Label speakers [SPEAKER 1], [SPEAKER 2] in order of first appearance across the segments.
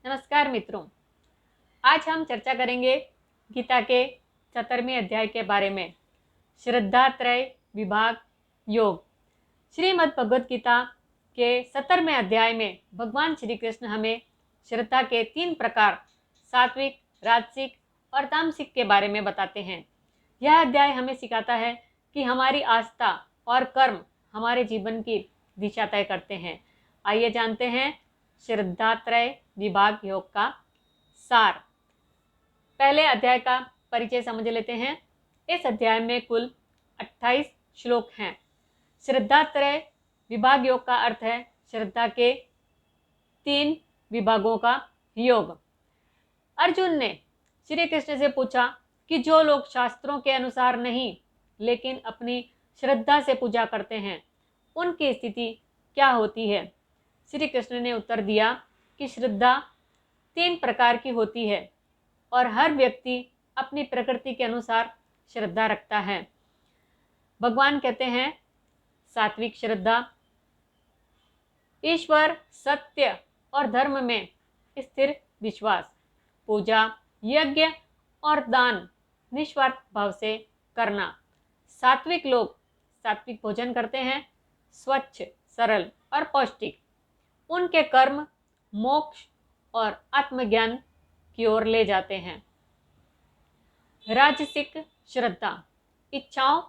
[SPEAKER 1] नमस्कार मित्रों, आज हम चर्चा करेंगे गीता के 17वें अध्याय के बारे में। श्रद्धात्रय विभाग योग। श्रीमद् भगवद गीता के 17वें अध्याय में भगवान श्री कृष्ण हमें श्रद्धा के 3 प्रकार सात्विक, राजसिक और तामसिक के बारे में बताते हैं। यह अध्याय हमें सिखाता है कि हमारी आस्था और कर्म हमारे जीवन की दिशा तय करते हैं। आइए जानते हैं श्रद्धात्रय विभाग योग का सार। पहले अध्याय का परिचय समझ लेते हैं। इस अध्याय में कुल 28 श्लोक हैं। श्रद्धात्रय विभाग योग का अर्थ है श्रद्धा के 3 विभागों का योग। अर्जुन ने श्री कृष्ण से पूछा कि जो लोग शास्त्रों के अनुसार नहीं लेकिन अपनी श्रद्धा से पूजा करते हैं, उनकी स्थिति क्या होती है। श्री कृष्ण ने उत्तर दिया कि श्रद्धा 3 प्रकार की होती है और हर व्यक्ति अपनी प्रकृति के अनुसार श्रद्धा रखता है। भगवान कहते हैं सात्विक श्रद्धा, ईश्वर, सत्य और धर्म में स्थिर विश्वास, पूजा, यज्ञ और दान निस्वार्थ भाव से करना। सात्विक लोग सात्विक भोजन करते हैं, स्वच्छ, सरल और पौष्टिक। उनके कर्म मोक्ष और आत्मज्ञान की ओर ले जाते हैं। राजसिक श्रद्धा, इच्छाओं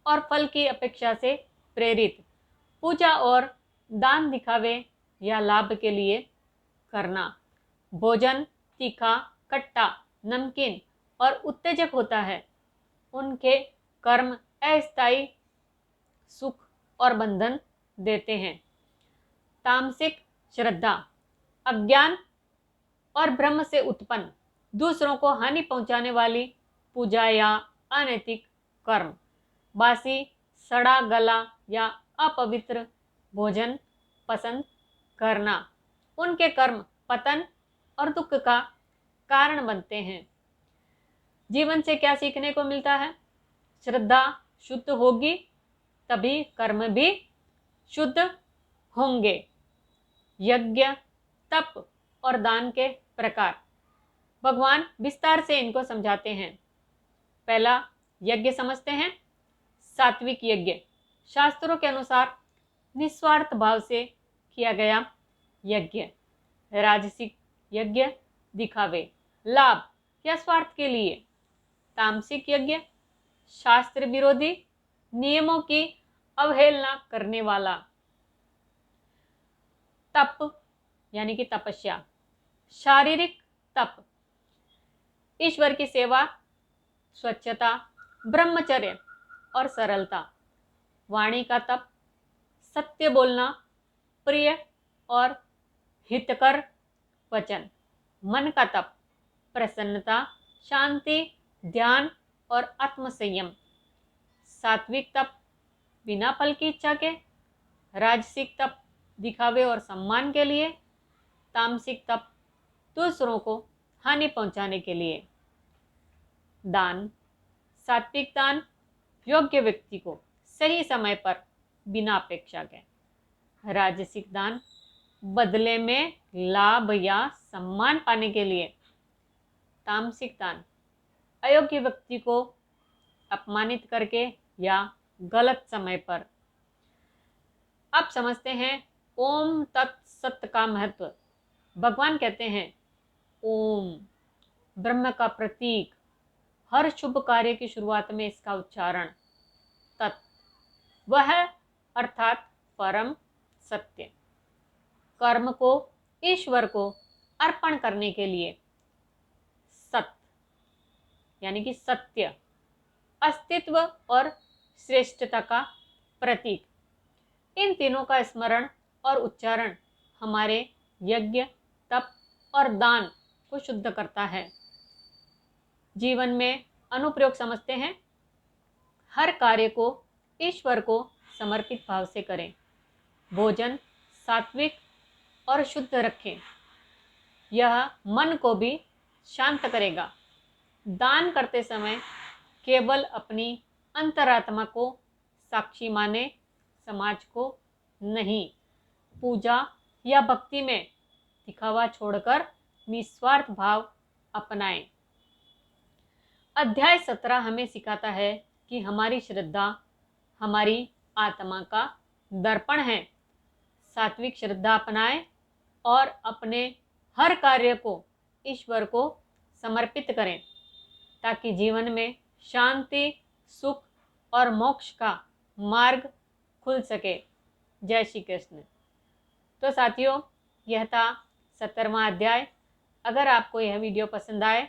[SPEAKER 1] और फल की अपेक्षा से प्रेरित, पूजा और दान दिखावे या लाभ के लिए करना। भोजन तीखा, खट्टा, नमकीन और उत्तेजक होता है। उनके कर्म अस्थायी सुख और बंधन देते हैं। तामसिक श्रद्धा, अज्ञान और भ्रम से उत्पन्न, दूसरों को हानि पहुंचाने वाली पूजा या अनैतिक कर्म। बासी, सड़ा गला या अपवित्र भोजन पसंद करना। उनके कर्म पतन और दुख का कारण बनते हैं। जीवन से क्या सीखने को मिलता है? श्रद्धा शुद्ध होगी तभी कर्म भी शुद्ध होंगे। यज्ञ, तप और दान के प्रकार भगवान विस्तार से इनको समझाते हैं। पहला यज्ञ समझते हैं। सात्विक यज्ञ शास्त्रों के अनुसार निस्वार्थ भाव से किया गया यज्ञ। राजसिक यज्ञ दिखावे, लाभ या स्वार्थ के लिए। तामसिक यज्ञ शास्त्र विरोधी, नियमों की अवहेलना करने वाला। तप यानी कि तपस्या, शारीरिक तप, ईश्वर की सेवा, स्वच्छता, ब्रह्मचर्य और सरलता। वाणी का तप, सत्य बोलना, प्रिय और हितकर वचन। मन का तप, प्रसन्नता, शांति, ध्यान और आत्मसंयम। सात्विक तप बिना फल की इच्छा के। राजसिक तप दिखावे और सम्मान के लिए। तामसिक तप दूसरों को हानि पहुंचाने के लिए। दान, सात्विक दान योग्य व्यक्ति को सही समय पर बिना अपेक्षा के। राजसिक दान बदले में लाभ या सम्मान पाने के लिए। तामसिक दान अयोग्य व्यक्ति को अपमानित करके या गलत समय पर। अब समझते हैं ओम तत्सत का महत्व। भगवान कहते हैं ओम ब्रह्म का प्रतीक। हर शुभ कार्य की शुरुआत में इसका उच्चारण। तत् वह अर्थात परम सत्य, कर्म को ईश्वर को अर्पण करने के लिए। सत यानी कि सत्य, अस्तित्व और श्रेष्ठता का प्रतीक। इन तीनों का स्मरण और उच्चारण हमारे यज्ञ, तप और दान को शुद्ध करता है। जीवन में अनुप्रयोग समझते हैं। हर कार्य को ईश्वर को समर्पित भाव से करें। भोजन सात्विक और शुद्ध रखें, यह मन को भी शांत करेगा। दान करते समय केवल अपनी अंतरात्मा को साक्षी माने, समाज को नहीं। पूजा या भक्ति में दिखावा छोड़कर निस्वार्थ भाव अपनाएं। अध्याय 17 हमें सिखाता है कि हमारी श्रद्धा हमारी आत्मा का दर्पण है। सात्विक श्रद्धा अपनाएं और अपने हर कार्य को ईश्वर को समर्पित करें ताकि जीवन में शांति, सुख और मोक्ष का मार्ग खुल सके। जय श्री कृष्ण। तो साथियों, यह था 17वां अध्याय। अगर आपको यह वीडियो पसंद आए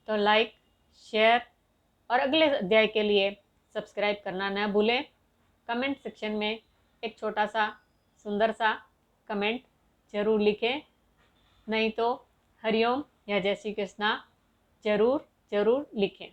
[SPEAKER 1] तो लाइक, शेयर और अगले अध्याय के लिए सब्सक्राइब करना न भूलें। कमेंट सेक्शन में एक छोटा सा सुंदर सा कमेंट जरूर लिखें, नहीं तो हरिओम या जय श्री कृष्णा जरूर लिखें।